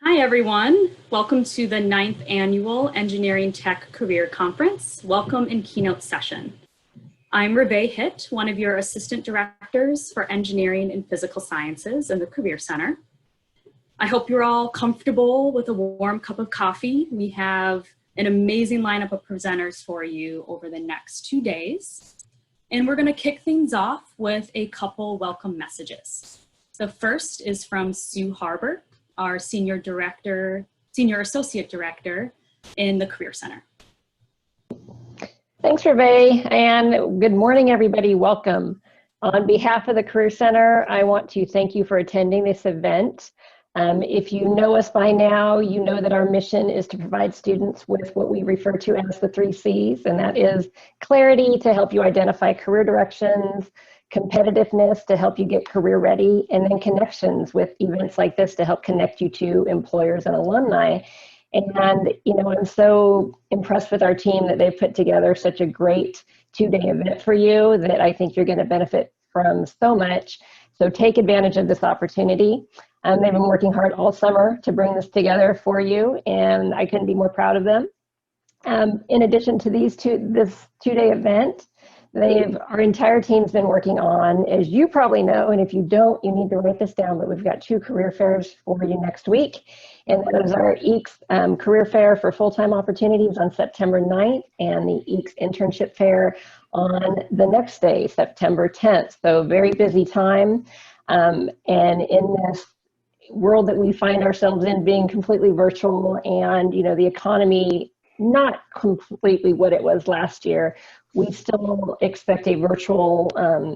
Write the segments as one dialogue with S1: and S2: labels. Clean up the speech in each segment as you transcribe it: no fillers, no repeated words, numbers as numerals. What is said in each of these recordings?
S1: Hi, everyone. Welcome to the 9th Annual Engineering Tech Career Conference. Welcome and keynote session. I'm Rebay Hitt, one of your assistant directors for engineering and physical sciences in the Career Center. I hope you're all comfortable with a warm cup of coffee. We have an amazing lineup of presenters for you over the next 2 days. And we're going to kick things off with a couple welcome messages. The first is from Sue Harbor, our Senior Associate Director in the Career Center.
S2: Thanks, Hervé, and good morning, everybody. Welcome. On behalf of the Career Center, I want to thank you for attending this event. If you know us by now, you know that our mission is to provide students with what we refer to as the 3 C's, and that is clarity to help you identify career directions, competitiveness to help you get career ready, and then connections with events like this to help connect you to employers and alumni. And, I'm so impressed with our team that they've put together such a great 2-day event for you that I think you're going to benefit from so much. So take advantage of this opportunity. They've been working hard all summer to bring this together for you, and I couldn't be more proud of them. In addition to this 2-day event, our entire team's been working on, as you probably know, and if you don't, you need to write this down, but we've got 2 career fairs for you next week. And those are EECS Career Fair for full-time opportunities on September 9th and the EECS Internship Fair on the next day, September 10th. So very busy time. And in this world that we find ourselves in being completely virtual and, the economy not completely what it was last year, we still expect a virtually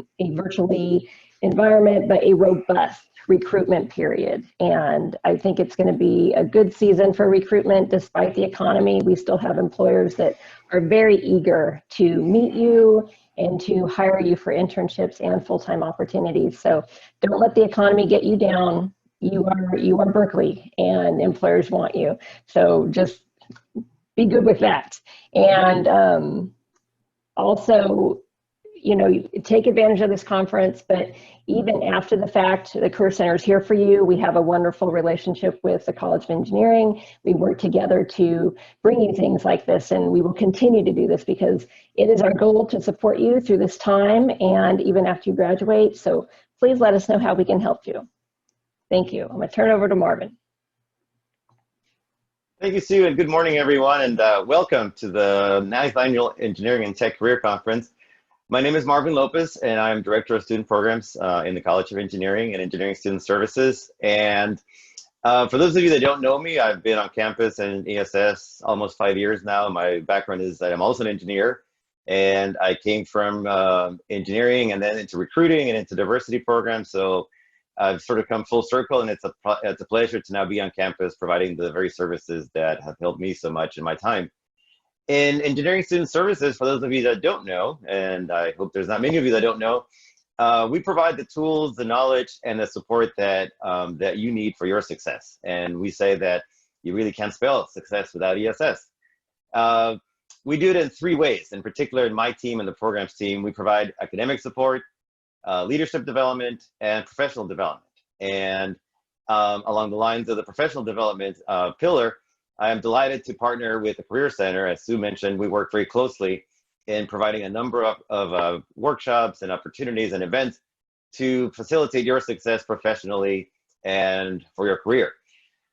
S2: environment, but a robust recruitment period. And I think it's going to be a good season for recruitment. Despite the economy, we still have employers that are very eager to meet you and to hire you for internships and full-time opportunities. So don't let the economy get you down. You are Berkeley and employers want you. So just be good with that. And also, take advantage of this conference, but even after the fact, the Career Center is here for you. We have a wonderful relationship with the College of Engineering. We work together to bring you things like this, and we will continue to do this because it is our goal to support you through this time and even after you graduate. So please let us know how we can help you. Thank you. I'm going to turn it over to Marvin.
S3: Thank you, Sue, and good morning, everyone, and welcome to the 9th Annual Engineering and Tech Career Conference. My name is Marvin Lopez, and I'm Director of Student Programs in the College of Engineering and Engineering Student Services. And for those of you that don't know me, I've been on campus and ESS almost 5 years now. My background is that I'm also an engineer, and I came from engineering and then into recruiting and into diversity programs. So I've sort of come full circle, and it's a pleasure to now be on campus providing the very services that have helped me so much in my time. In Engineering Student Services, for those of you that don't know, and I hope there's not many of you that don't know, we provide the tools, the knowledge, and the support that, that you need for your success. And we say that you really can't spell success without ESS. We do it in 3 ways. In particular, in my team and the programs team, we provide academic support, leadership development, and professional development. And along the lines of the professional development pillar, I am delighted to partner with the Career Center. As Sue mentioned, we work very closely in providing a number of workshops and opportunities and events to facilitate your success professionally and for your career.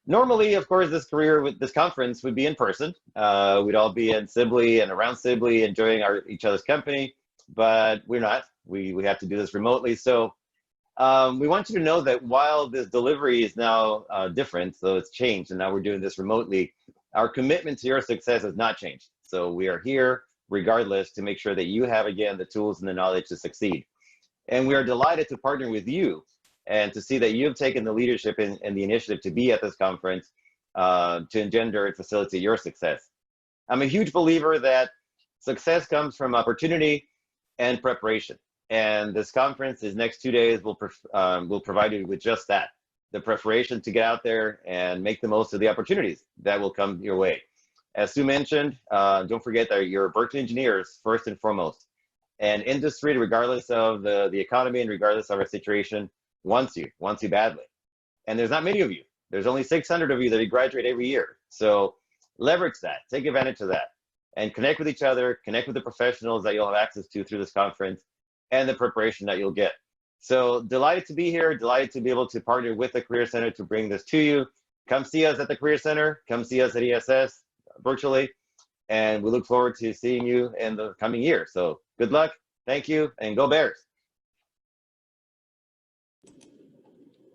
S3: Normally, of course, this conference would be in person. We'd all be in Sibley and around Sibley enjoying each other's company, but we're not. We have to do this remotely. So we want you to know that while this delivery is now different, so it's changed, and now we're doing this remotely, our commitment to your success has not changed. So we are here regardless to make sure that you have, again, the tools and the knowledge to succeed. And we are delighted to partner with you and to see that you've taken the leadership and the initiative to be at this conference to engender and facilitate your success. I'm a huge believer that success comes from opportunity and preparation. And this conference, these next 2 days, will provide you with just that, the preparation to get out there and make the most of the opportunities that will come your way. As Sue mentioned, don't forget that you're Berkeley engineers first and foremost. And industry, regardless of the economy and regardless of our situation, wants you badly. And there's not many of you. There's only 600 of you that graduate every year. So leverage that, take advantage of that, and connect with each other, connect with the professionals that you'll have access to through this conference and the preparation that you'll get. So delighted to be here, delighted to be able to partner with the Career Center to bring this to you. Come see us at the Career Center, come see us at ESS virtually, and we look forward to seeing you in the coming year. So good luck, thank you, and go Bears.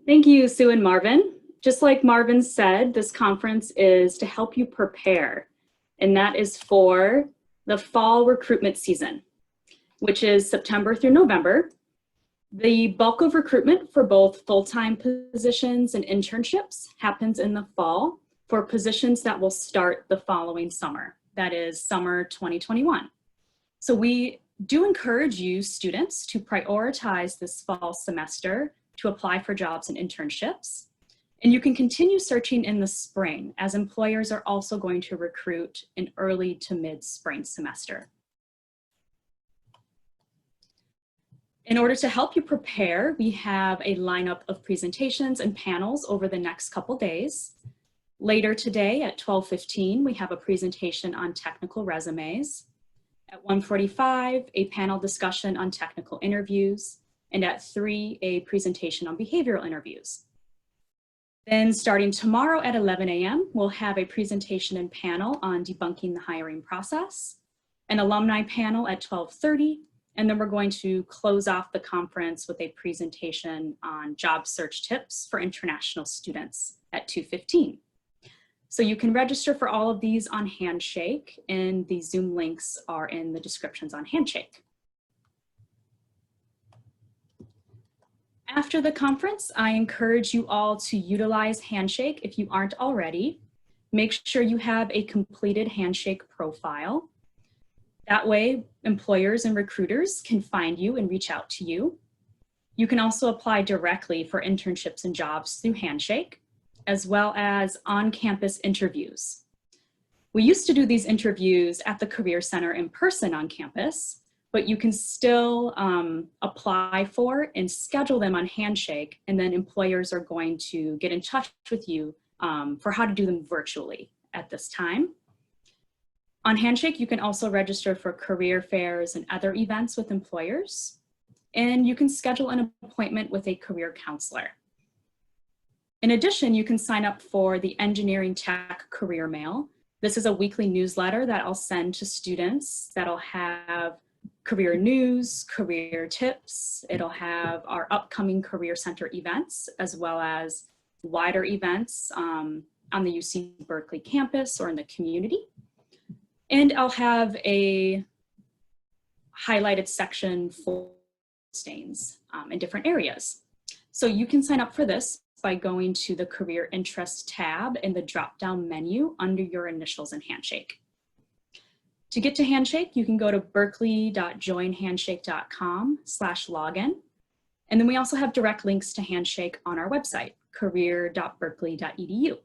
S1: Thank you, Sue and Marvin. Just like Marvin said, this conference is to help you prepare, and that is for the fall recruitment season, which is September through November. The bulk of recruitment for both full-time positions and internships happens in the fall for positions that will start the following summer, that is summer 2021. So we do encourage you students to prioritize this fall semester to apply for jobs and internships. And you can continue searching in the spring, as employers are also going to recruit in early to mid-spring semester. In order to help you prepare, we have a lineup of presentations and panels over the next couple days. Later today at 12:15, we have a presentation on technical resumes. At 1:45, a panel discussion on technical interviews. And at 3, a presentation on behavioral interviews. Then starting tomorrow at 11 a.m., we'll have a presentation and panel on debunking the hiring process, an alumni panel at 12:30, and then we're going to close off the conference with a presentation on job search tips for international students at 2:15. So you can register for all of these on Handshake, and the Zoom links are in the descriptions on Handshake. After the conference, I encourage you all to utilize Handshake if you aren't already. Make sure you have a completed Handshake profile. That way, employers and recruiters can find you and reach out to you. You can also apply directly for internships and jobs through Handshake, as well as on-campus interviews. We used to do these interviews at the Career Center in person on campus, but you can still apply for and schedule them on Handshake, and then employers are going to get in touch with you for how to do them virtually at this time. On Handshake, you can also register for career fairs and other events with employers, and you can schedule an appointment with a career counselor. In addition, you can sign up for the Engineering Tech Career Mail. This is a weekly newsletter that I'll send to students that'll have career news, career tips. It'll have our upcoming Career Center events, as well as wider events on the UC Berkeley campus or in the community. And I'll have a highlighted section for stains in different areas. So you can sign up for this by going to the Career Interest tab in the drop-down menu under your initials in Handshake. To get to Handshake, you can go to berkeley.joinhandshake.com/login. And then we also have direct links to Handshake on our website, career.berkeley.edu.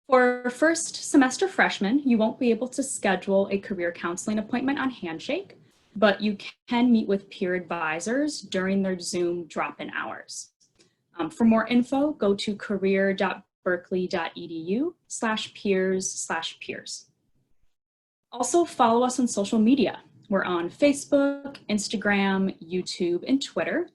S1: For first semester freshmen, you won't be able to schedule a career counseling appointment on Handshake, but you can meet with peer advisors during their Zoom drop-in hours. For more info, go to career.berkeley.edu/peers/peers. Also follow us on social media. We're on Facebook, Instagram, YouTube, and Twitter.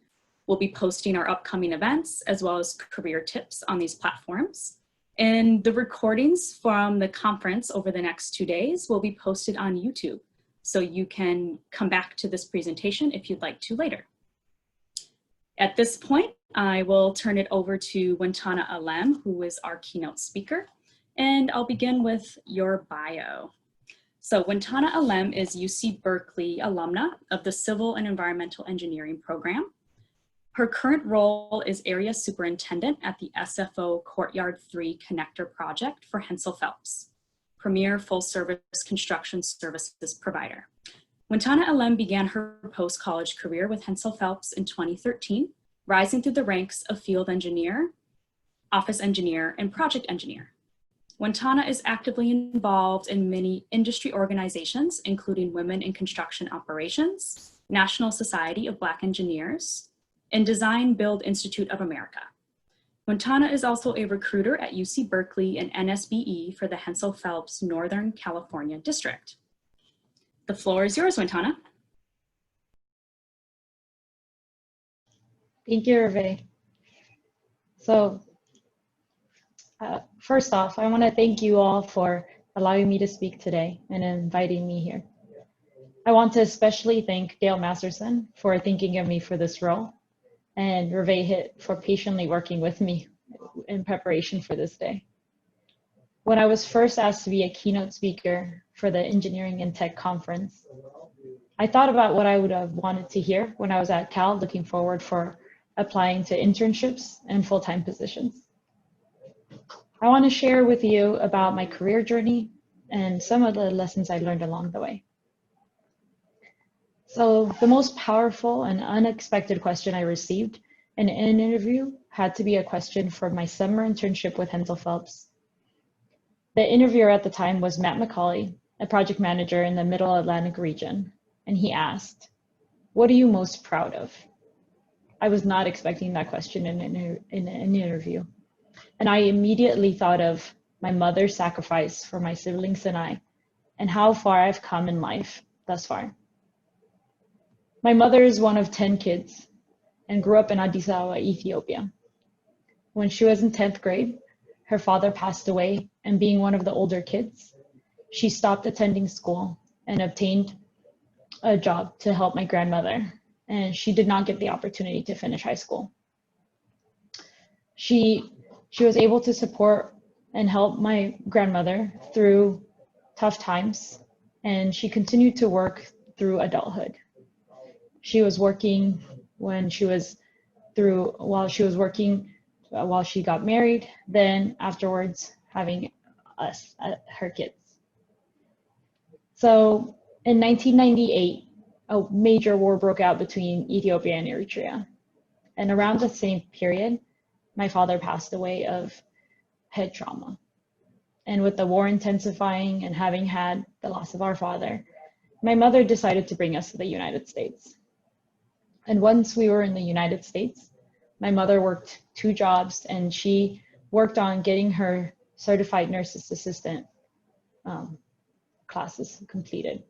S1: We'll be posting our upcoming events as well as career tips on these platforms. And the recordings from the conference over the next 2 days will be posted on YouTube. So you can come back to this presentation if you'd like to later. At this point, I will turn it over to Wintana Alem, who is our keynote speaker, and I'll begin with your bio. So Wintana Alem is UC Berkeley alumna of the Civil and Environmental Engineering program. Her current role is Area Superintendent at the SFO Courtyard 3 Connector Project for Hensel Phelps, premier full-service construction services provider. Wintana Alem began her post-college career with Hensel Phelps in 2013, rising through the ranks of field engineer, office engineer, and project engineer. Wintana is actively involved in many industry organizations, including Women in Construction Operations, National Society of Black Engineers, and Design Build Institute of America. Montana is also a recruiter at UC Berkeley and NSBE for the Hensel Phelps Northern California District. The floor is yours, Montana.
S4: Thank you, Hervé. So first off, I want to thank you all for allowing me to speak today and inviting me here. I want to especially thank Dale Masterson for thinking of me for this role, and Hervé Hitt for patiently working with me in preparation for this day. When I was first asked to be a keynote speaker for the Engineering and Tech Conference, I thought about what I would have wanted to hear when I was at Cal looking forward for applying to internships and full-time positions. I want to share with you about my career journey and some of the lessons I learned along the way. So the most powerful and unexpected question I received in an interview had to be a question for my summer internship with Hensel Phelps. The interviewer at the time was Matt McCauley, a project manager in the Middle Atlantic region, and he asked, "What are you most proud of?" I was not expecting that question in an interview. And I immediately thought of my mother's sacrifice for my siblings and I, and how far I've come in life thus far. My mother is one of 10 kids and grew up in Addis Ababa, Ethiopia. When she was in 10th grade, her father passed away, and being one of the older kids, she stopped attending school and obtained a job to help my grandmother, and she did not get the opportunity to finish high school. She was able to support and help my grandmother through tough times, and she continued to work through adulthood. She was working while she got married, then afterwards having us, her kids. So in 1998, a major war broke out between Ethiopia and Eritrea. And around the same period, my father passed away of head trauma. And with the war intensifying and having had the loss of our father, my mother decided to bring us to the United States. And once we were in the United States, my mother worked 2 jobs, and she worked on getting her certified nurse's assistant classes completed.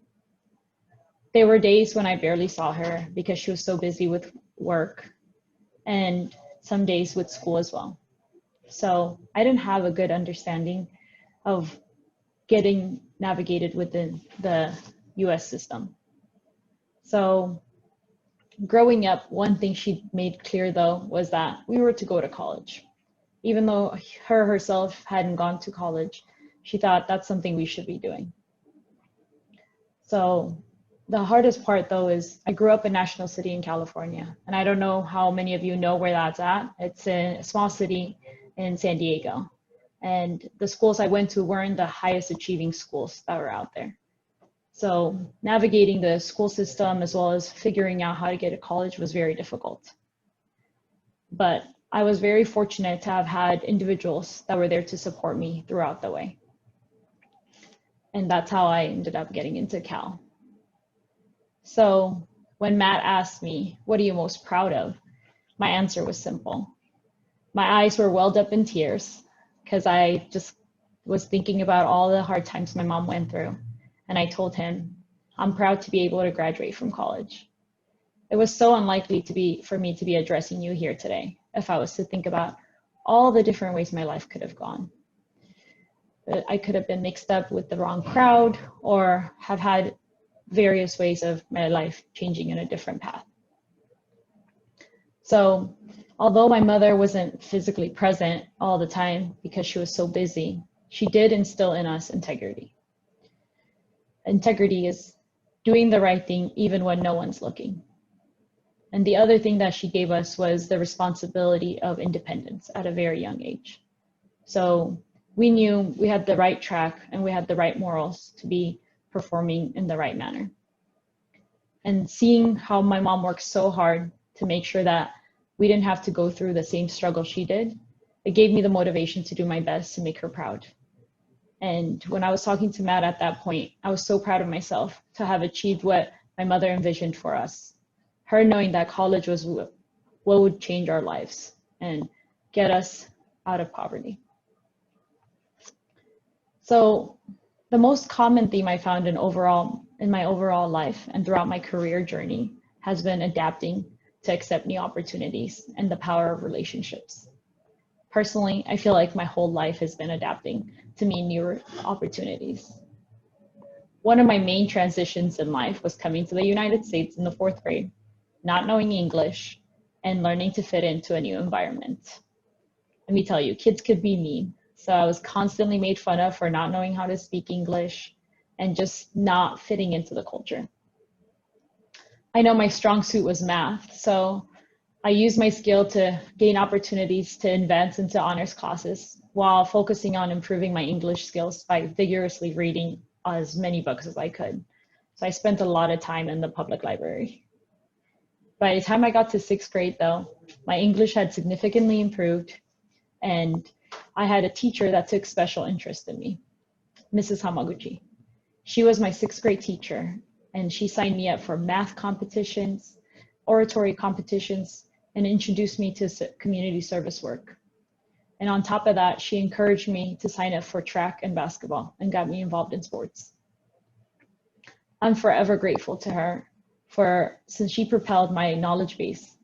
S4: There were days when I barely saw her because she was so busy with work, and some days with school as well. So I didn't have a good understanding of getting navigated within the US system. So growing up, one thing she made clear though was that we were to go to college. Even though her herself hadn't gone to college, she thought that's something we should be doing. So the hardest part though is I grew up in National City in California, and I don't know how many of you know where that's at. It's in a small city in San Diego. And the schools I went to weren't the highest achieving schools that were out there. So navigating the school system as well as figuring out how to get to college was very difficult. But I was very fortunate to have had individuals that were there to support me throughout the way. And that's how I ended up getting into Cal. So when Matt asked me, "What are you most proud of?" my answer was simple. My eyes were welled up in tears because I just was thinking about all the hard times my mom went through. And I told him, "I'm proud to be able to graduate from college." It was so unlikely for me to be addressing you here today if I was to think about all the different ways my life could have gone. I could have been mixed up with the wrong crowd or have had various ways of my life changing in a different path. So although my mother wasn't physically present all the time because she was so busy, she did instill in us integrity. Integrity is doing the right thing even when no one's looking. And the other thing that she gave us was the responsibility of independence at a very young age. So we knew we had the right track and we had the right morals to be performing in the right manner. And seeing how my mom worked so hard to make sure that we didn't have to go through the same struggle she did, it gave me the motivation to do my best to make her proud. And when I was talking to Matt at that point, I was so proud of myself to have achieved what my mother envisioned for us. Her knowing that college was what would change our lives and get us out of poverty. So the most common theme I found in my overall life and throughout my career journey has been adapting to accept new opportunities and the power of relationships. Personally, I feel like my whole life has been adapting to meet new opportunities. One of my main transitions in life was coming to the United States in the 4th grade, not knowing English, and learning to fit into a new environment. Let me tell you, kids could be mean. So I was constantly made fun of for not knowing how to speak English and just not fitting into the culture. I know my strong suit was math, so I used my skill to gain opportunities to advance into honors classes while focusing on improving my English skills by vigorously reading as many books as I could. So I spent a lot of time in the public library. By the time I got to 6th grade though, my English had significantly improved, and I had a teacher that took special interest in me, Mrs. Hamaguchi. She was my 6th grade teacher, and she signed me up for math competitions, oratory competitions, and introduced me to community service work. And on top of that, she encouraged me to sign up for track and basketball and got me involved in sports. I'm forever grateful to her since she propelled my knowledge base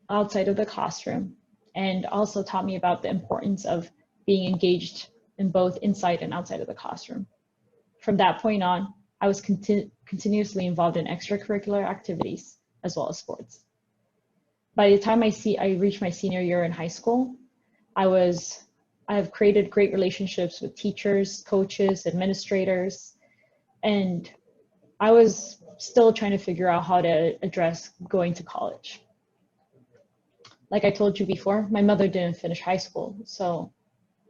S4: outside of the classroom and also taught me about the importance of being engaged in both inside and outside of the classroom. From that point on, I was continuously involved in extracurricular activities as well as sports. By the time I reached my senior year in high school, I have created great relationships with teachers, coaches, administrators, and I was still trying to figure out how to address going to college. Like I told you before, my mother didn't finish high school, so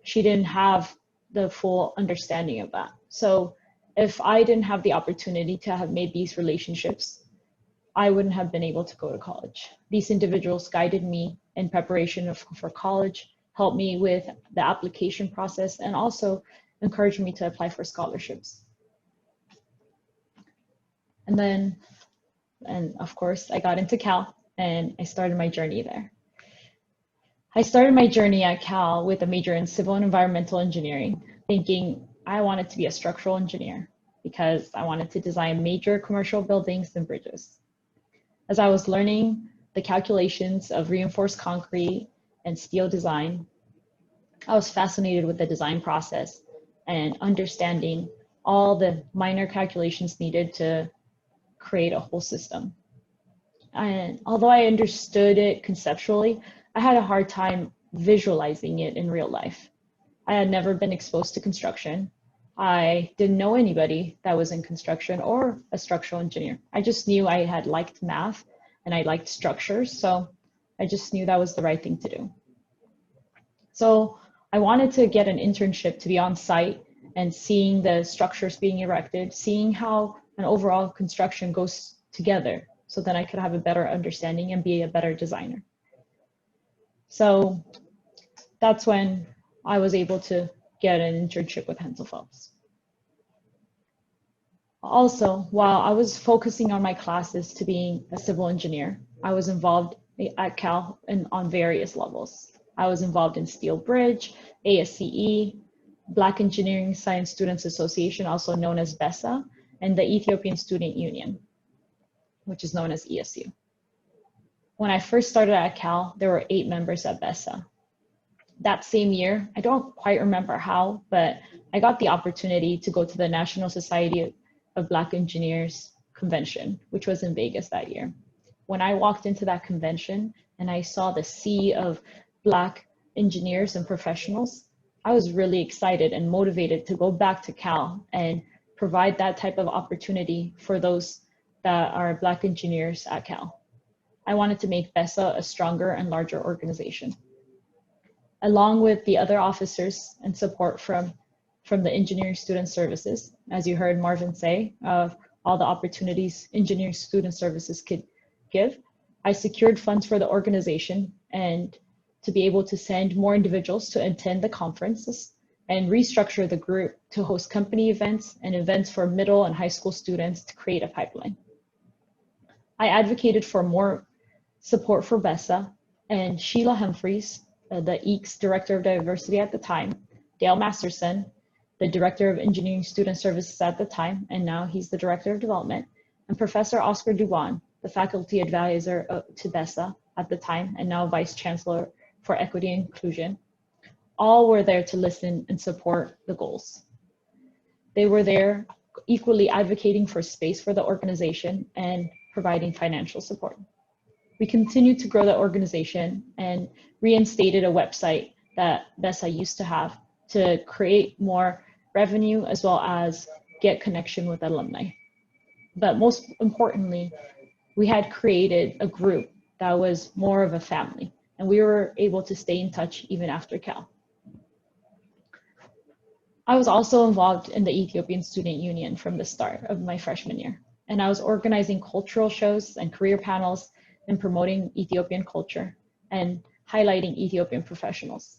S4: she didn't have the full understanding of that. So if I didn't have the opportunity to have made these relationships, I wouldn't have been able to go to college. These individuals guided me in preparation for college, helped me with the application process, and also encouraged me to apply for scholarships. And of course, I got into Cal and I started my journey there. I started my journey at Cal with a major in civil and environmental engineering, thinking I wanted to be a structural engineer because I wanted to design major commercial buildings and bridges. As I was learning the calculations of reinforced concrete and steel design, I was fascinated with the design process and understanding all the minor calculations needed to create a whole system. And although I understood it conceptually, I had a hard time visualizing it in real life. I had never been exposed to construction. I didn't know anybody that was in construction or a structural engineer. I just knew I had liked math and I liked structures, so I just knew that was the right thing to do. So I wanted to get an internship to be on site and seeing the structures being erected, seeing how an overall construction goes together, so then I could have a better understanding and be a better designer. So that's when I was able to get an internship with Hensel Phelps. Also, while I was focusing on my classes to being a civil engineer, I was involved at Cal on various levels. I was involved in Steel Bridge, ASCE, Black Engineering Science Students Association, also known as BESA, and the Ethiopian Student Union, which is known as ESU. When I first started at Cal, there were 8 members at BESA. That same year, I don't quite remember how, but I got the opportunity to go to the National Society of Black Engineers convention, which was in Vegas that year. When I walked into that convention and I saw the sea of Black engineers and professionals, I was really excited and motivated to go back to Cal and provide that type of opportunity for those that are Black engineers at Cal. I wanted to make BESA a stronger and larger organization. Along with the other officers and support from the Engineering Student Services, as you heard Marvin say, of all the opportunities Engineering Student Services could give, I secured funds for the organization and to be able to send more individuals to attend the conferences and restructure the group to host company events and events for middle and high school students to create a pipeline. I advocated for more support for BESA, and Sheila Humphreys, the EECS Director of Diversity at the time, Dale Masterson, the Director of Engineering Student Services at the time, and now he's the Director of Development, and Professor Oscar Duban, the Faculty Advisor to BESA at the time, and now Vice Chancellor for Equity and Inclusion. All were there to listen and support the goals. They were there equally advocating for space for the organization and providing financial support. We continued to grow the organization and reinstated a website that BESA used to have to create more revenue as well as get connection with alumni. But most importantly, we had created a group that was more of a family, and we were able to stay in touch even after Cal. I was also involved in the Ethiopian Student Union from the start of my freshman year, and I was organizing cultural shows and career panels and promoting Ethiopian culture and highlighting Ethiopian professionals.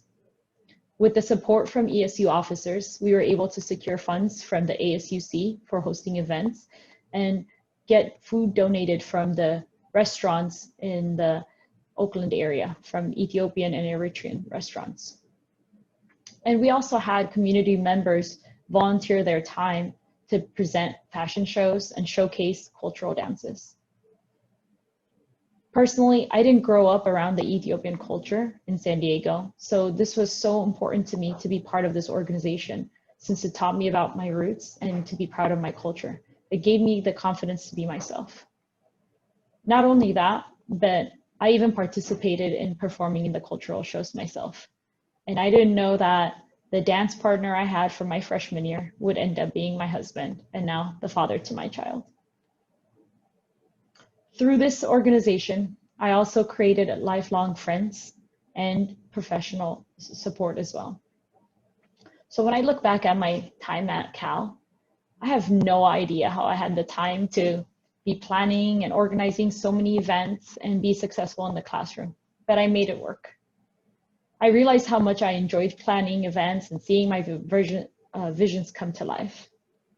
S4: With the support from ESU officers, we were able to secure funds from the ASUC for hosting events and get food donated from the restaurants in the Oakland area, from Ethiopian and Eritrean restaurants. And we also had community members volunteer their time to present fashion shows and showcase cultural dances. Personally, I didn't grow up around the Ethiopian culture in San Diego, so this was so important to me to be part of this organization, since it taught me about my roots and to be proud of my culture. It gave me the confidence to be myself. Not only that, but I even participated in performing in the cultural shows myself. And I didn't know that the dance partner I had from my freshman year would end up being my husband, and now the father to my child. Through this organization, I also created lifelong friends and professional support as well. So when I look back at my time at Cal, I have no idea how I had the time to be planning and organizing so many events and be successful in the classroom, but I made it work. I realized how much I enjoyed planning events and seeing my visions come to life.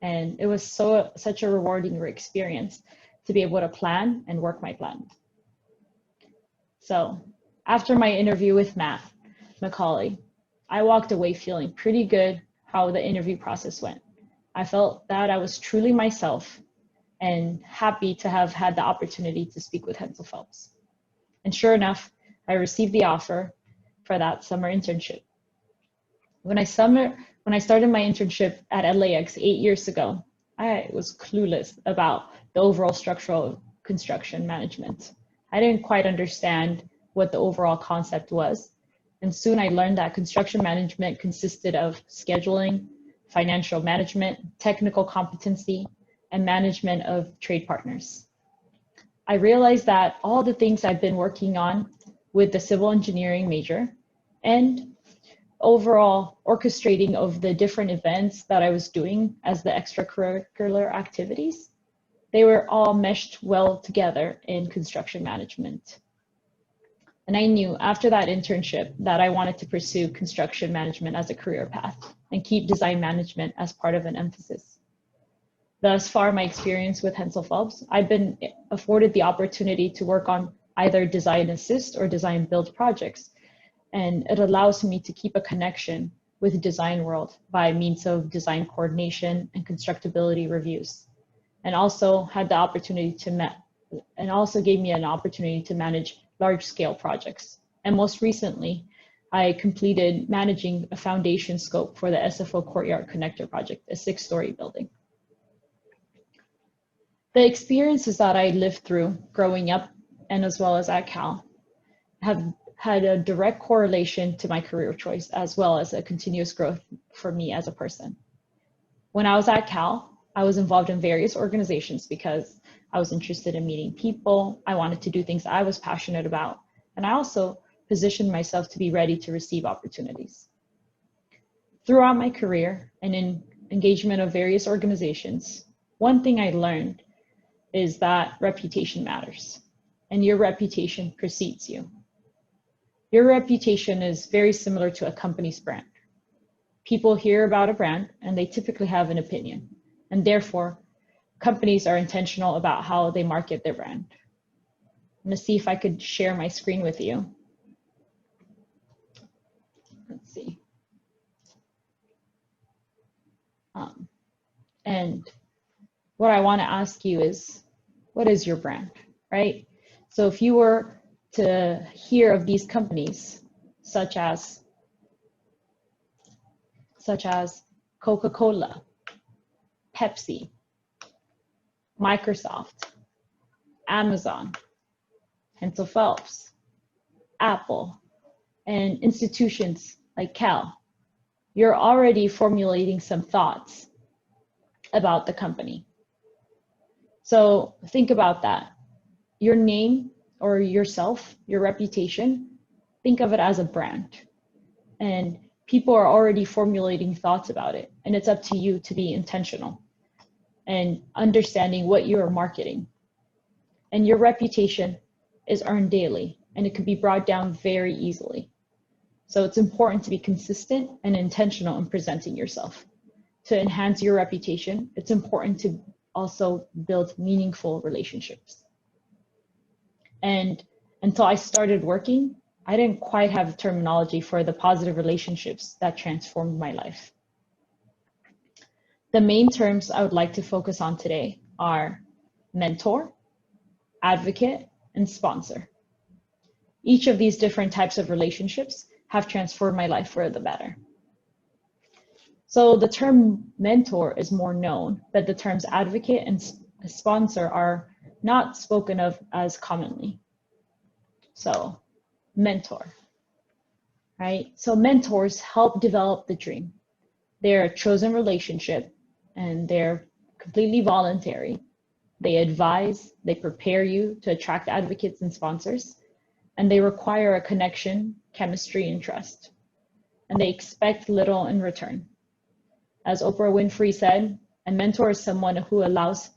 S4: And it was such a rewarding experience to be able to plan and work my plan. So after my interview with Matt McCauley, I walked away feeling pretty good how the interview process went. I felt that I was truly myself and happy to have had the opportunity to speak with Hensel Phelps. And sure enough, I received the offer for that summer internship. When I started my internship at LAX 8 years ago, I was clueless about the overall structural construction management. I didn't quite understand what the overall concept was. And soon I learned that construction management consisted of scheduling, financial management, technical competency, and management of trade partners. I realized that all the things I've been working on with the civil engineering major and overall orchestrating of the different events that I was doing as the extracurricular activities, they were all meshed well together in construction management. And I knew after that internship that I wanted to pursue construction management as a career path and keep design management as part of an emphasis. Thus far, my experience with Hensel Phelps, I've been afforded the opportunity to work on either design assist or design build projects. And it allows me to keep a connection with the design world by means of design coordination and constructability reviews. And also had the opportunity gave me an opportunity to manage large-scale projects. And most recently, I completed managing a foundation scope for the SFO Courtyard Connector project, a 6-story building. The experiences that I lived through growing up and as well as at Cal have had a direct correlation to my career choice as well as a continuous growth for me as a person. When I was at Cal, I was involved in various organizations because I was interested in meeting people. I wanted to do things I was passionate about. And I also positioned myself to be ready to receive opportunities. Throughout my career and in engagement of various organizations, one thing I learned is that reputation matters and your reputation precedes you. Your reputation is very similar to a company's brand. People hear about a brand and they typically have an opinion, and therefore companies are intentional about how they market their brand. I'm gonna see if I could share my screen with you. Let's see. And what I want to ask you is, what is your brand, right? So if you were to hear of these companies, such as Coca-Cola, Pepsi, Microsoft, Amazon, Hensel Phelps, Apple, and institutions like Cal, you're already formulating some thoughts about the company. So think about that. Your name or yourself, your reputation, think of it as a brand. And people are already formulating thoughts about it. And it's up to you to be intentional and understanding what you are marketing. And your reputation is earned daily, and it could be brought down very easily. So it's important to be consistent and intentional in presenting yourself. To enhance your reputation, it's important to also build meaningful relationships. And until I started working, I didn't quite have terminology for the positive relationships that transformed my life. The main terms I would like to focus on today are mentor, advocate, and sponsor. Each of these different types of relationships have transformed my life for the better. So the term mentor is more known, but the terms advocate and sponsor are not spoken of as commonly. So mentor, right? So mentors help develop the dream. They're a chosen relationship and they're completely voluntary. They advise, they prepare you to attract advocates and sponsors, and they require a connection, chemistry, and trust. And they expect little in return. As Oprah Winfrey said, a mentor is someone who allows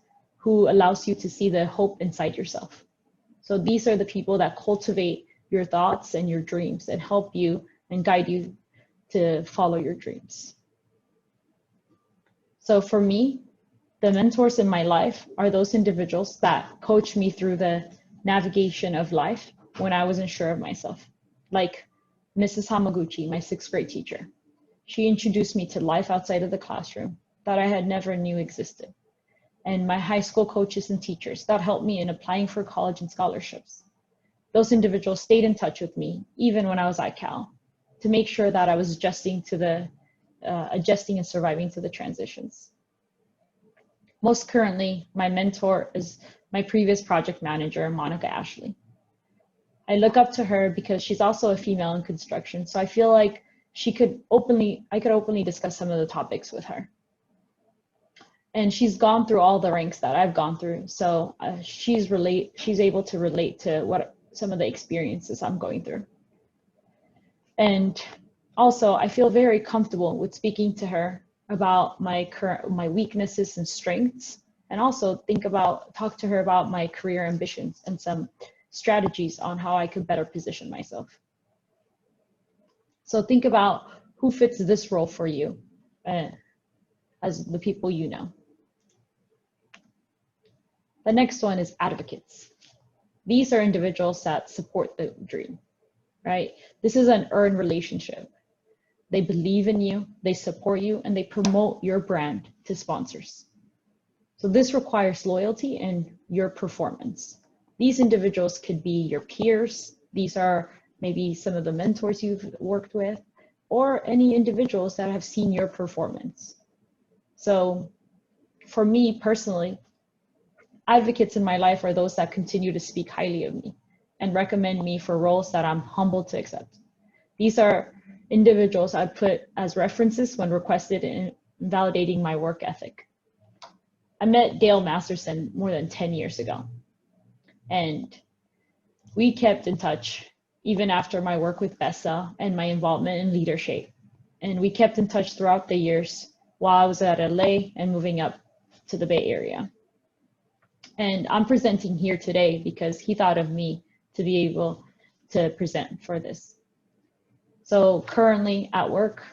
S4: you to see the hope inside yourself. So these are the people that cultivate your thoughts and your dreams and help you and guide you to follow your dreams. So for me, the mentors in my life are those individuals that coach me through the navigation of life when I wasn't sure of myself. Like Mrs. Hamaguchi, my 6th grade teacher. She introduced me to life outside of the classroom that I had never knew existed. And my high school coaches and teachers that helped me in applying for college and scholarships. Those individuals stayed in touch with me, even when I was at Cal, to make sure that I was adjusting and surviving to the transitions. Most currently, my mentor is my previous project manager, Monica Ashley. I look up to her because she's also a female in construction, so I feel like I could openly discuss some of the topics with her. And she's gone through all the ranks that I've gone through, so she's able to relate to what some of the experiences I'm going through. And also, I feel very comfortable with speaking to her about my weaknesses and strengths, and also talk to her about my career ambitions and some strategies on how I could better position myself. So think about who fits this role for you as the people you know. The next one is advocates. These are individuals that support the dream, right? This is an earned relationship. They believe in you, they support you, and they promote your brand to sponsors. So this requires loyalty and your performance. These individuals could be your peers. These are maybe some of the mentors you've worked with, or any individuals that have seen your performance. So for me personally, advocates in my life are those that continue to speak highly of me and recommend me for roles that I'm humbled to accept. These are individuals I put as references when requested in validating my work ethic. I met Dale Masterson more than 10 years ago, and we kept in touch even after my work with BESA and my involvement in leadership. And we kept in touch throughout the years while I was at LA and moving up to the Bay Area. And I'm presenting here today because he thought of me to be able to present for this. So currently at work,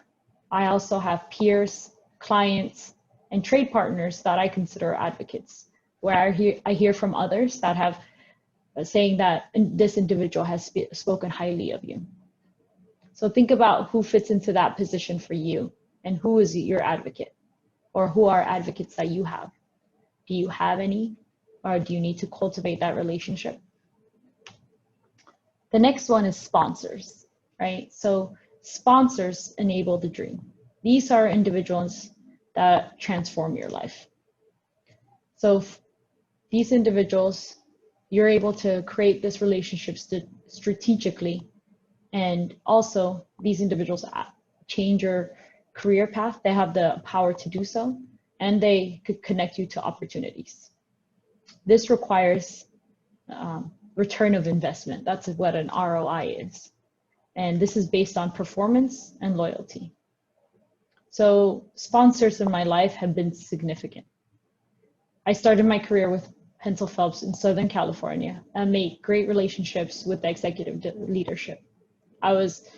S4: I also have peers, clients, and trade partners that I consider advocates, where I hear from others that have saying that this individual has spoken highly of you. So think about who fits into that position for you and who is your advocate, or who are advocates that you have. Do you have any, or do you need to cultivate that relationship? The next one is sponsors, right? So sponsors enable the dream. These are individuals that transform your life. So these individuals, you're able to create this relationship strategically, and also these individuals change your career path. They have the power to do so, and they could connect you to opportunities. This requires return of investment. That's what an ROI is. And this is based on performance and loyalty. So sponsors in my life have been significant. I started my career with Hensel Phelps in Southern California and made great relationships with the executive leadership. I was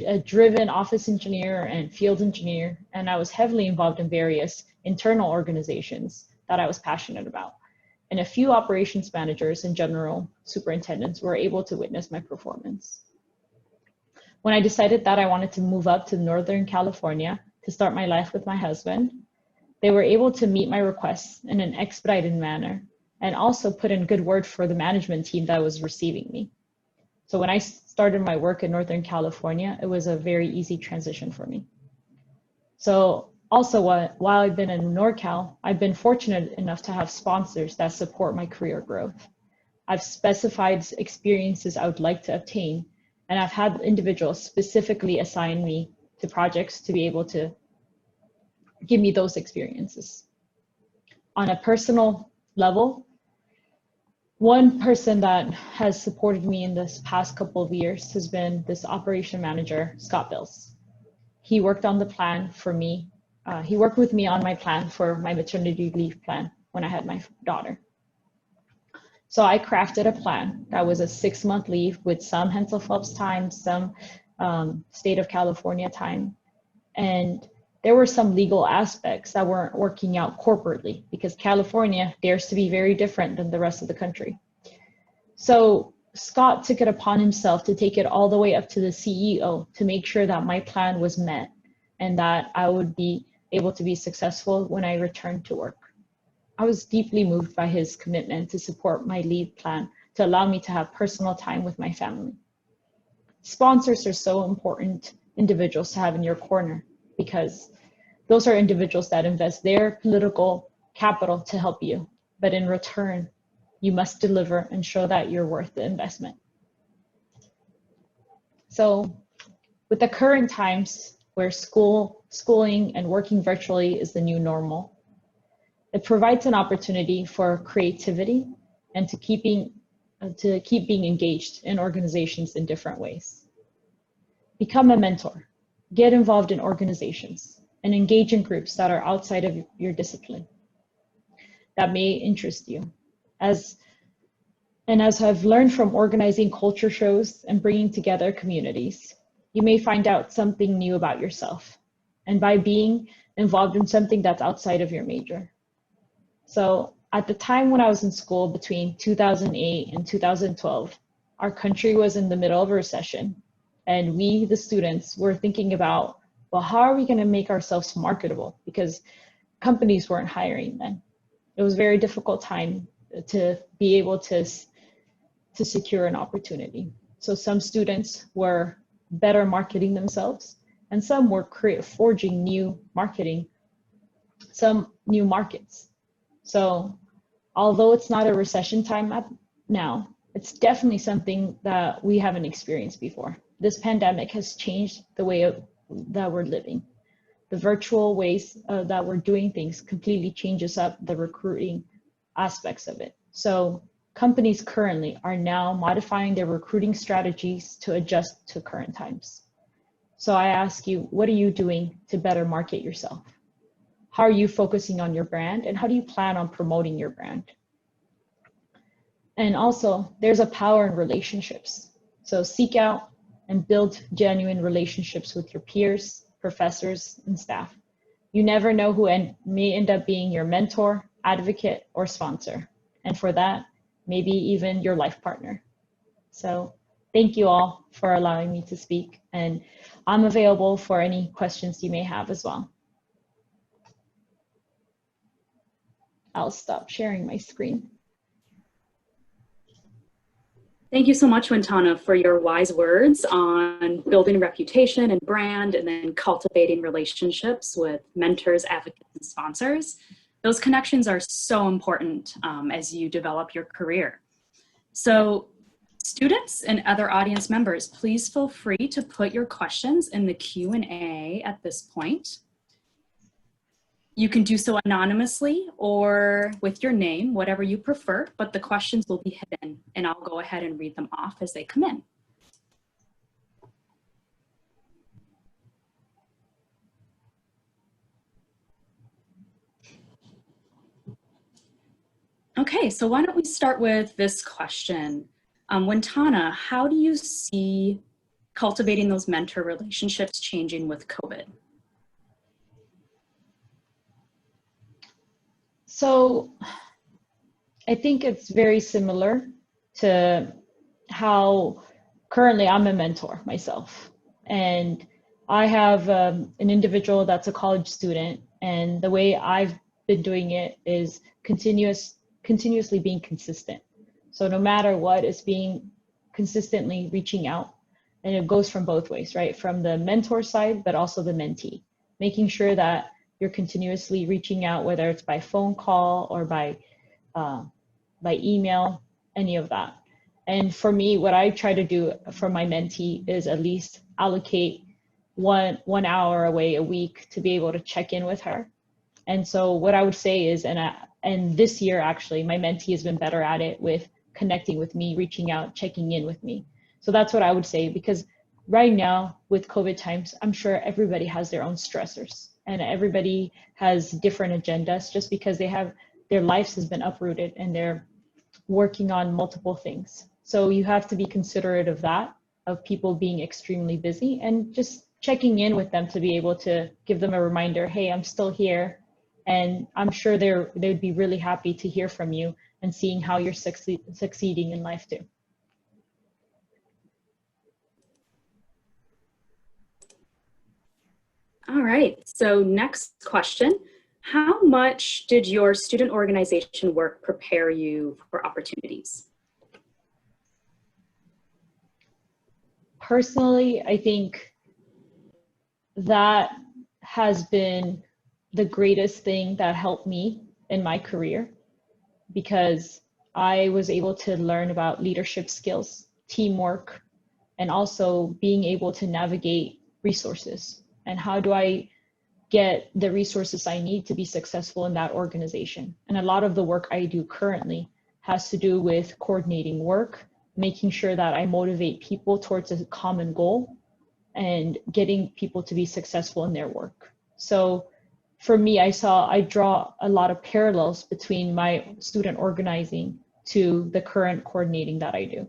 S4: a driven office engineer and field engineer, and I was heavily involved in various internal organizations that I was passionate about. And a few operations managers and general superintendents were able to witness my performance. When I decided that I wanted to move up to Northern California to start my life with my husband, they were able to meet my requests in an expedited manner and also put in good word for the management team that was receiving me. So when I started my work in Northern California, it was a very easy transition for me. So also while I've been in NorCal, I've been fortunate enough to have sponsors that support my career growth. I've specified experiences I would like to obtain, and I've had individuals specifically assign me to projects to be able to give me those experiences. On a personal level, one person that has supported me in this past couple of years has been this operation manager, Scott Bills. He worked on the plan for me. He worked with me on my plan for my maternity leave plan when I had my daughter. So I crafted a plan that was a 6-month leave with some Hensel Phelps time, some state of California time. And there were some legal aspects that weren't working out corporately because California dares to be very different than the rest of the country. So Scott took it upon himself to take it all the way up to the CEO to make sure that my plan was met and that I would be able to be successful when I returned to work. I was deeply moved by his commitment to support my leave plan to allow me to have personal time with my family. Sponsors are so important individuals to have in your corner because those are individuals that invest their political capital to help you. But in return, you must deliver and show that you're worth the investment. So with the current times where schooling and working virtually is the new normal, it provides an opportunity for creativity and to keep being engaged in organizations in different ways. Become a mentor, get involved in organizations, and engage in groups that are outside of your discipline that may interest you. As I've learned from organizing culture shows and bringing together communities, you may find out something new about yourself, and by being involved in something that's outside of your major. So at the time when I was in school between 2008 and 2012, our country was in the middle of a recession, and we, the students, were thinking about, well, how are we going to make ourselves marketable? Because companies weren't hiring then. It was a very difficult time to be able to secure an opportunity. So some students were better marketing themselves, and some were forging new marketing, some new markets. So although it's not a recession time now, it's definitely something that we haven't experienced before. This pandemic has changed the way that we're living. The virtual ways that we're doing things completely changes up the recruiting aspects of it. So companies currently are now modifying their recruiting strategies to adjust to current times. So I ask you, what are you doing to better market yourself? How are you focusing on your brand, and how do you plan on promoting your brand? And also, there's a power in relationships. So seek out and build genuine relationships with your peers, professors, and staff. You never know who may end up being your mentor, advocate, or sponsor. And for that, maybe even your life partner. So thank you all for allowing me to speak, and I'm available for any questions you may have as well. I'll stop sharing my screen.
S1: Thank you so much, Wintana, for your wise words on building reputation and brand, and then cultivating relationships with mentors, advocates, and sponsors. Those connections are so important as you develop your career. So students and other audience members, please feel free to put your questions in the Q&A at this point. You can do so anonymously or with your name, whatever you prefer, but the questions will be hidden and I'll go ahead and read them off as they come in. Okay, so why don't we start with this question. Wintana, how do you see cultivating those mentor relationships changing with COVID?
S4: So I think it's very similar to how currently I'm a mentor myself. And I have an individual that's a college student, and the way I've been doing it is continuously being consistent. So no matter what, it's being consistently reaching out, and it goes from both ways, right? From the mentor side, but also the mentee, making sure that you're continuously reaching out, whether it's by phone call or by email, any of that. And for me, what I try to do for my mentee is at least allocate one hour away a week to be able to check in with her. And so what I would say is, and this year actually, my mentee has been better at it with connecting with me, reaching out, checking in with me. So that's what I would say, because right now with COVID times, I'm sure everybody has their own stressors and everybody has different agendas just because their lives has been uprooted and they're working on multiple things. So you have to be considerate of that, of people being extremely busy, and just checking in with them to be able to give them a reminder, hey, I'm still here. And I'm sure they'd be really happy to hear from you and seeing how you're succeeding in life too.
S1: All right, so next question. How much did your student organization work prepare you for opportunities?
S4: Personally, I think that has been the greatest thing that helped me in my career, because I was able to learn about leadership skills, teamwork, and also being able to navigate resources. And how do I get the resources I need to be successful in that organization? And a lot of the work I do currently has to do with coordinating work, making sure that I motivate people towards a common goal, and getting people to be successful in their work. So for me, I draw a lot of parallels between my student organizing to the current coordinating that I do.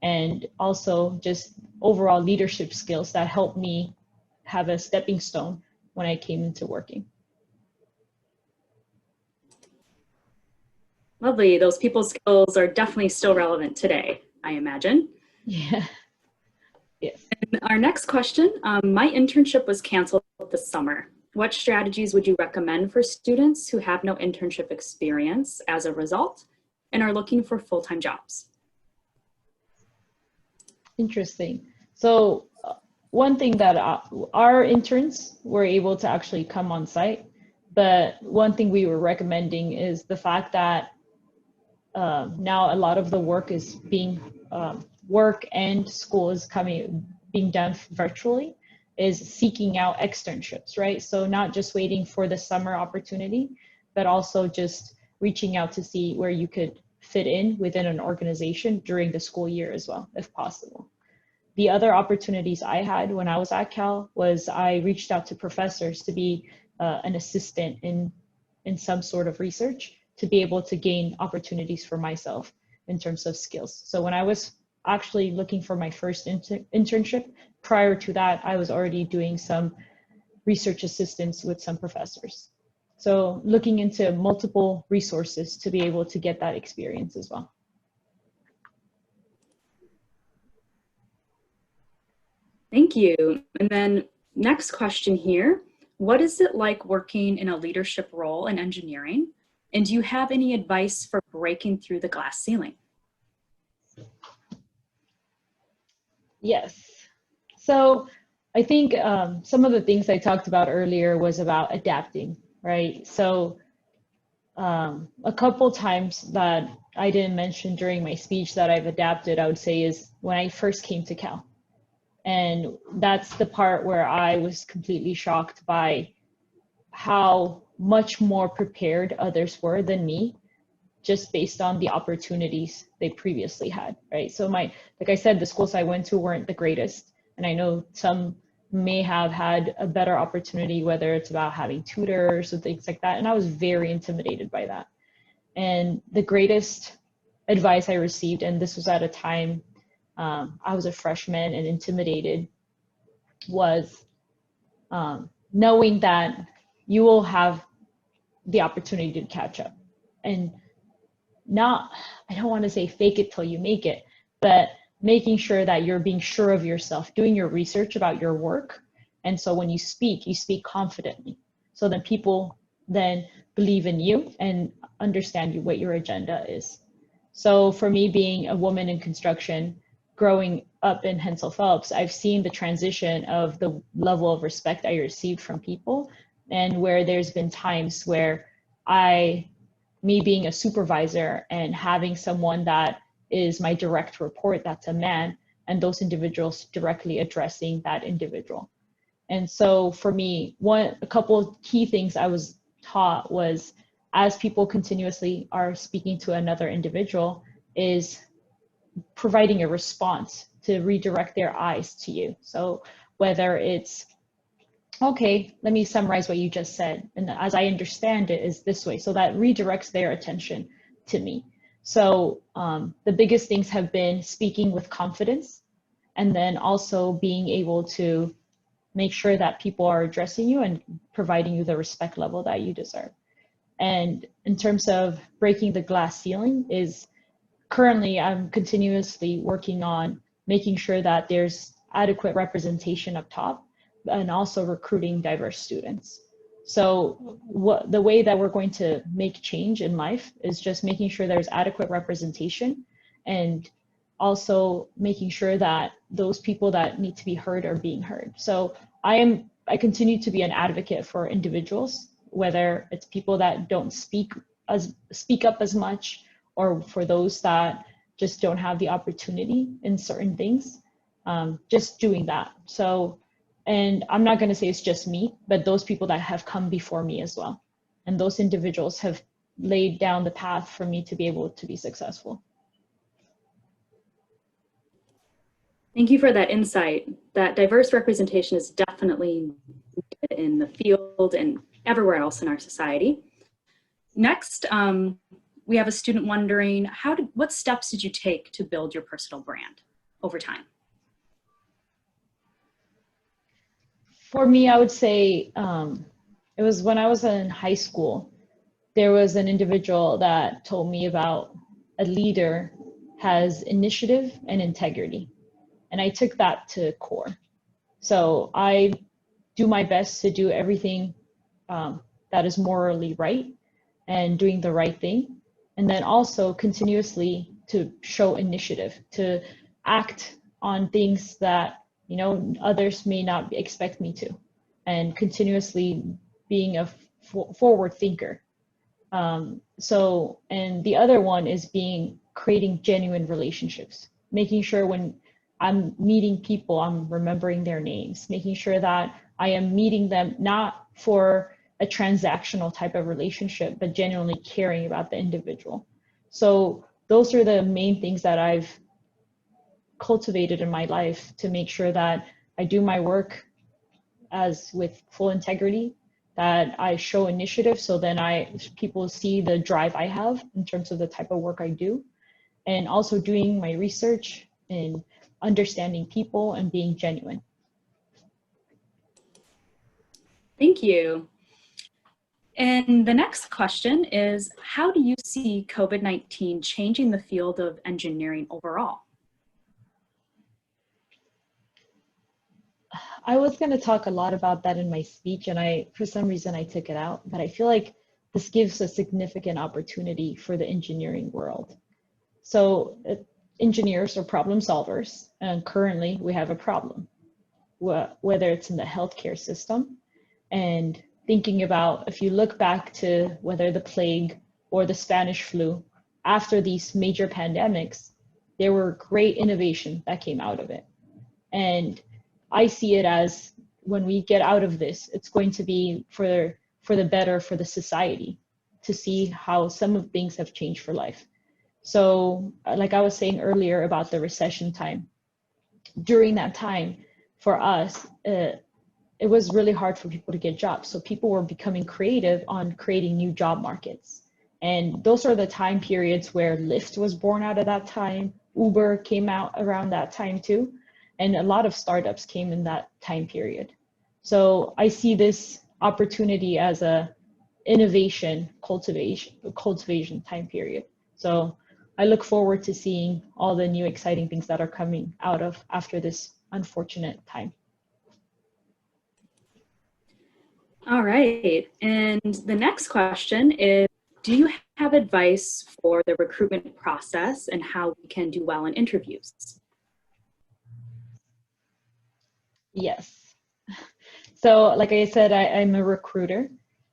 S4: And also just overall leadership skills that help me have a stepping stone when I came into working.
S1: Lovely. Those people skills are definitely still relevant today, I imagine.
S4: Yeah. Yes.
S1: And our next question, my internship was canceled this summer. What strategies would you recommend for students who have no internship experience as a result and are looking for full-time jobs?
S4: Interesting. So one thing that our interns were able to actually come on site, but one thing we were recommending is the fact that now a lot of the work is work and school is being done virtually, is seeking out externships, right? So not just waiting for the summer opportunity, but also just reaching out to see where you could fit in within an organization during the school year as well, if possible. The other opportunities I had when I was at Cal was I reached out to professors to be an assistant in some sort of research, to be able to gain opportunities for myself in terms of skills. So when I was actually looking for my first internship, prior to that, I was already doing some research assistance with some professors. So looking into multiple resources to be able to get that experience as well.
S1: Thank you. And then next question here, what is it like working in a leadership role in engineering? And do you have any advice for breaking through the glass ceiling?
S4: Yes. So I think some of the things I talked about earlier was about adapting, right? So a couple times that I didn't mention during my speech that I've adapted, I would say, is when I first came to Cal. And that's the part where I was completely shocked by how much more prepared others were than me, just based on the opportunities they previously had, right? So like I said, the schools I went to weren't the greatest. And I know some may have had a better opportunity, whether it's about having tutors or things like that. And I was very intimidated by that. And the greatest advice I received, and this was at a time I was a freshman and intimidated, was knowing that you will have the opportunity to catch up. And not, I don't want to say fake it till you make it, but making sure that you're being sure of yourself, doing your research about your work. And so when you speak confidently. So then people then believe in you and understand you, what your agenda is. So for me, being a woman in construction, growing up in Hensel Phelps, I've seen the transition of the level of respect I received from people, and where there's been times where me being a supervisor and having someone that is my direct report, that's a man, and those individuals directly addressing that individual. And so for me, a couple of key things I was taught was, as people continuously are speaking to another individual, is providing a response to redirect their eyes to you. So whether it's, okay, let me summarize what you just said, and as I understand it is this way, so that redirects their attention to me. So the biggest things have been speaking with confidence, and then also being able to make sure that people are addressing you and providing you the respect level that you deserve. And in terms of breaking the glass ceiling, is currently I'm continuously working on making sure that there's adequate representation up top, and also recruiting diverse students. So the way that we're going to make change in life is just making sure there's adequate representation, and also making sure that those people that need to be heard are being heard. So I continue to be an advocate for individuals, whether it's people that don't speak up as much, or for those that just don't have the opportunity in certain things, just doing that. So, and I'm not going to say it's just me, but those people that have come before me as well. And those individuals have laid down the path for me to be able to be successful.
S1: Thank you for that insight. That diverse representation is definitely in the field and everywhere else in our society. Next, we have a student wondering, what steps did you take to build your personal brand over time?
S4: For me, I would say it was when I was in high school. There was an individual that told me about a leader has initiative and integrity. And I took that to core. So I do my best to do everything that is morally right and doing the right thing. And then also continuously to show initiative, to act on things that, you know, others may not expect me to, and continuously being a forward thinker. So, and the other one is creating genuine relationships, making sure when I'm meeting people, I'm remembering their names, making sure that I am meeting them not for a transactional type of relationship, but genuinely caring about the individual. So those are the main things that I've cultivated in my life to make sure that I do my work with full integrity, that I show initiative, so then people see the drive I have in terms of the type of work I do, and also doing my research and understanding people and being genuine.
S1: Thank you. And the next question is, how do you see COVID-19 changing the field of engineering overall?
S4: I was going to talk a lot about that in my speech, and for some reason I took it out, but I feel like this gives a significant opportunity for the engineering world. So engineers are problem solvers, and currently we have a problem, whether it's in the healthcare system. And thinking about, if you look back to whether the plague or the Spanish flu, after these major pandemics, there were great innovation that came out of it. And I see it as, when we get out of this, it's going to be for the better for the society, to see how some of things have changed for life. So like I was saying earlier about the recession time, during that time for us, it was really hard for people to get jobs. So people were becoming creative on creating new job markets. And those are the time periods where Lyft was born out of that time. Uber came out around that time too. And a lot of startups came in that time period. So I see this opportunity as a innovation cultivation time period. So I look forward to seeing all the new exciting things that are coming out of after this unfortunate time.
S1: All right, and the next question is, do you have advice for the recruitment process and how we can do well in interviews?
S4: Yes. So like I said, I'm a recruiter.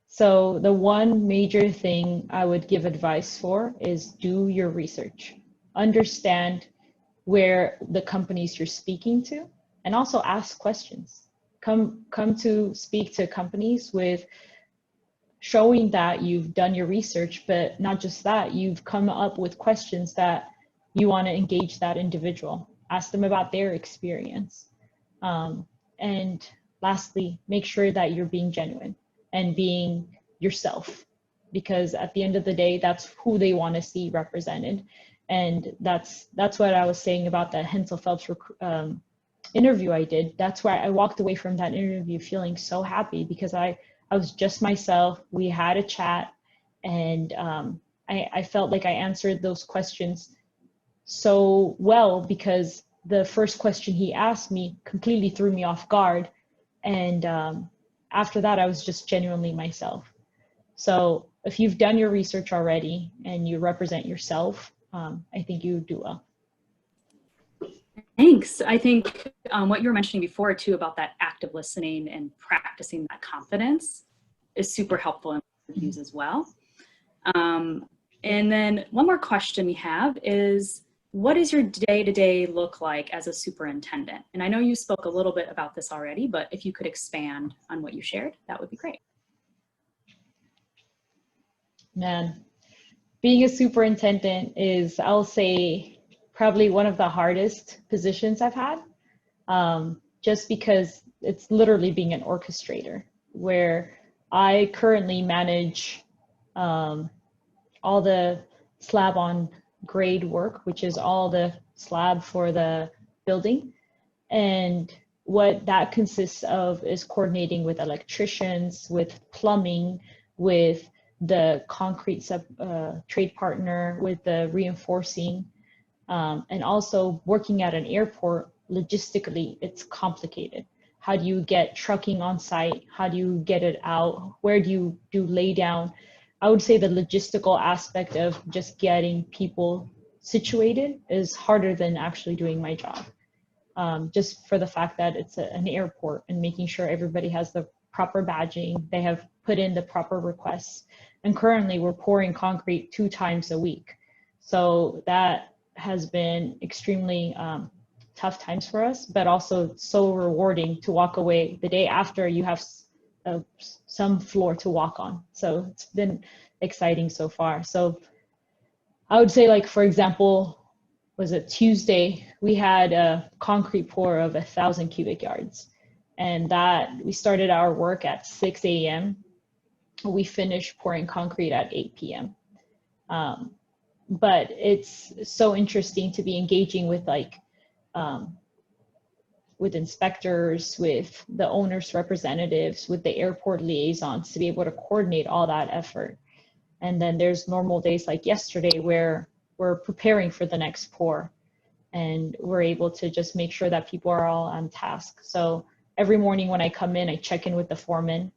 S4: So the one major thing I would give advice for is do your research. Understand where the companies you're speaking to, and also ask questions. Come to speak to companies with showing that you've done your research, but not just that, you've come up with questions that you want to engage that individual. Ask them about their experience. And lastly, make sure that you're being genuine and being yourself, because at the end of the day, that's who they want to see represented. And that's what I was saying about the Hensel Phelps interview I did. That's why I walked away from that interview feeling so happy, because I was just myself. We had a chat, and I felt like I answered those questions so well, because the first question he asked me completely threw me off guard. And after that, I was just genuinely myself. So if you've done your research already and you represent yourself, I think you do well.
S1: Thanks. I think what you were mentioning before too about that active listening and practicing that confidence is super helpful in interviews as well. And then one more question we have is, what does your day-to-day look like as a superintendent? And I know you spoke a little bit about this already, but if you could expand on what you shared, that would be great.
S4: Man, being a superintendent is, I'll say, probably one of the hardest positions I've had, just because it's literally being an orchestrator, where I currently manage all the slab on grade work, which is all the slab for the building. And what that consists of is coordinating with electricians, with plumbing, with the concrete trade partner, with the reinforcing, and also working at an airport. Logistically, it's complicated. How do you get trucking on site? How do you get it out? Where do you do lay down? I would say the logistical aspect of just getting people situated is harder than actually doing my job. Just for the fact that it's an airport, and making sure everybody has the proper badging, they have put in the proper requests. And currently we're pouring concrete 2 times a week. So that has been extremely tough times for us, but also so rewarding to walk away the day after you have some floor to walk on. So it's been exciting so far. So I would say, like, for example, was it Tuesday, we had a concrete pour of 1,000 cubic yards, and that we started our work at 6 a.m. We finished pouring concrete at 8 p.m. But it's so interesting to be engaging with with inspectors, with the owner's representatives, with the airport liaisons, to be able to coordinate all that effort. And then there's normal days like yesterday where we're preparing for the next pour, and we're able to just make sure that people are all on task. So every morning when I come in, I check in with the foreman,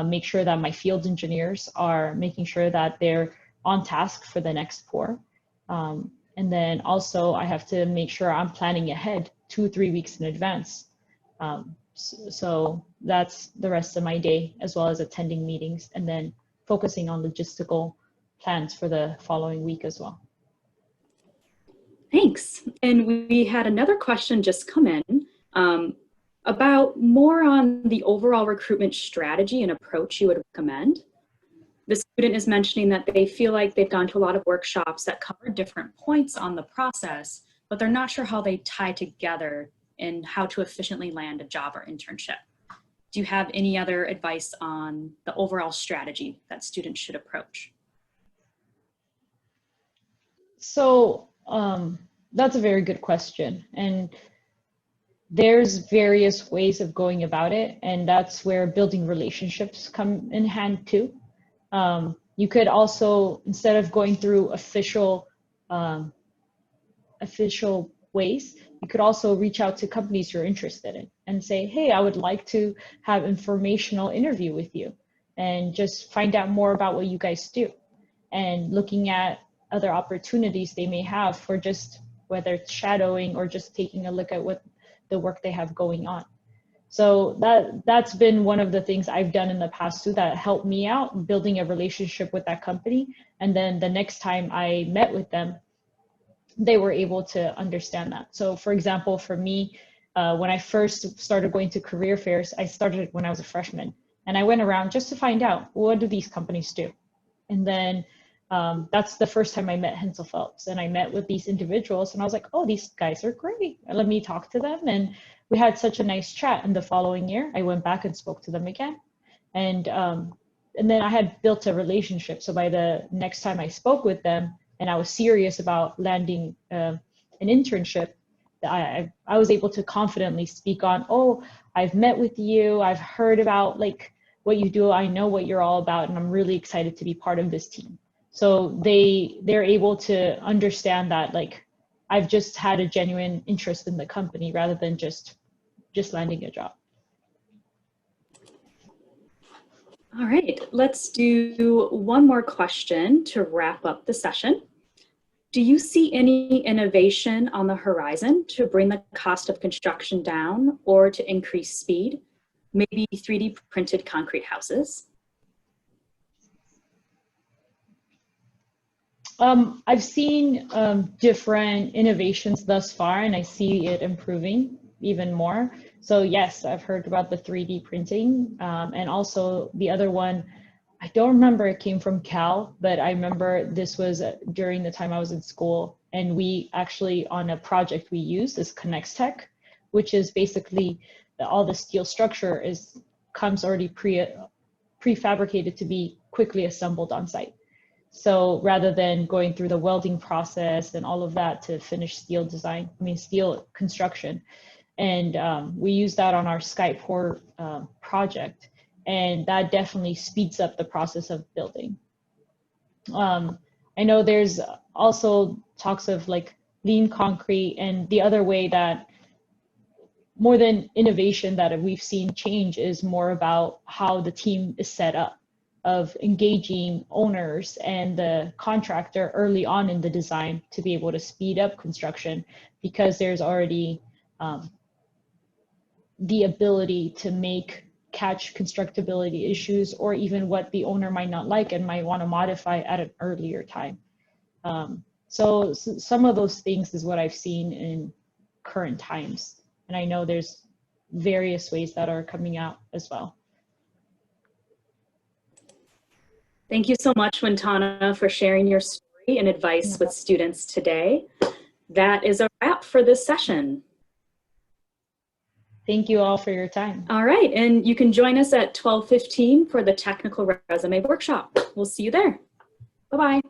S4: make sure that my field engineers are making sure that they're on task for the next pour. And then also I have to make sure I'm planning ahead 2-3 weeks in advance. So that's the rest of my day, as well as attending meetings and then focusing on logistical plans for the following week as well.
S1: Thanks. And we had another question just come in about more on the overall recruitment strategy and approach you would recommend. The student is mentioning that they feel like they've gone to a lot of workshops that cover different points on the process, but they're not sure how they tie together and how to efficiently land a job or internship. Do you have any other advice on the overall strategy that students should approach?
S4: So that's a very good question. And there's various ways of going about it. And that's where building relationships come in hand too. You could also, instead of going through official ways, you could also reach out to companies you're interested in and say, hey, I would like to have informational interview with you and just find out more about what you guys do, and looking at other opportunities they may have for just whether it's shadowing or just taking a look at what the work they have going on. So that's been one of the things I've done in the past too that helped me out building a relationship with that company. And then the next time I met with them, they were able to understand that. So for example, for me, when I first started going to career fairs, I started when I was a freshman, and I went around just to find out, what do these companies do? And then that's the first time I met Hensel Phelps, and I met with these individuals, and I was like, oh, these guys are great. Let me talk to them. And we had such a nice chat. And the following year, I went back and spoke to them again. And then I had built a relationship. So by the next time I spoke with them, and I was serious about landing an internship, I was able to confidently speak on, oh, I've met with you, I've heard about like what you do, I know what you're all about, and I'm really excited to be part of this team. So they're able to understand that like I've just had a genuine interest in the company rather than just landing a job.
S1: All right, let's do one more question to wrap up the session. Do you see any innovation on the horizon to bring the cost of construction down or to increase speed? Maybe 3D printed concrete houses?
S4: I've seen different innovations thus far, and I see it improving even more. So yes, I've heard about the 3D printing, and also the other one, I don't remember, it came from Cal, but I remember this was during the time I was in school, and we actually, on a project we used, is Connects Tech, which is basically all the steel structure comes already prefabricated to be quickly assembled on site. So rather than going through the welding process and all of that to finish steel construction. And we use that on our Skyport project. And that definitely speeds up the process of building. I know there's also talks of like lean concrete, and the other way that more than innovation that we've seen change is more about how the team is set up, of engaging owners and the contractor early on in the design to be able to speed up construction, because there's already the ability to catch constructability issues, or even what the owner might not like and might want to modify at an earlier time. So some of those things is what I've seen in current times. And I know there's various ways that are coming out as well.
S1: Thank you so much, Wintana, for sharing your story and advice with students today. That is a wrap for this session.
S4: Thank you all for your time.
S1: All right, and you can join us at 12:15 for the technical resume workshop. We'll see you there. Bye-bye.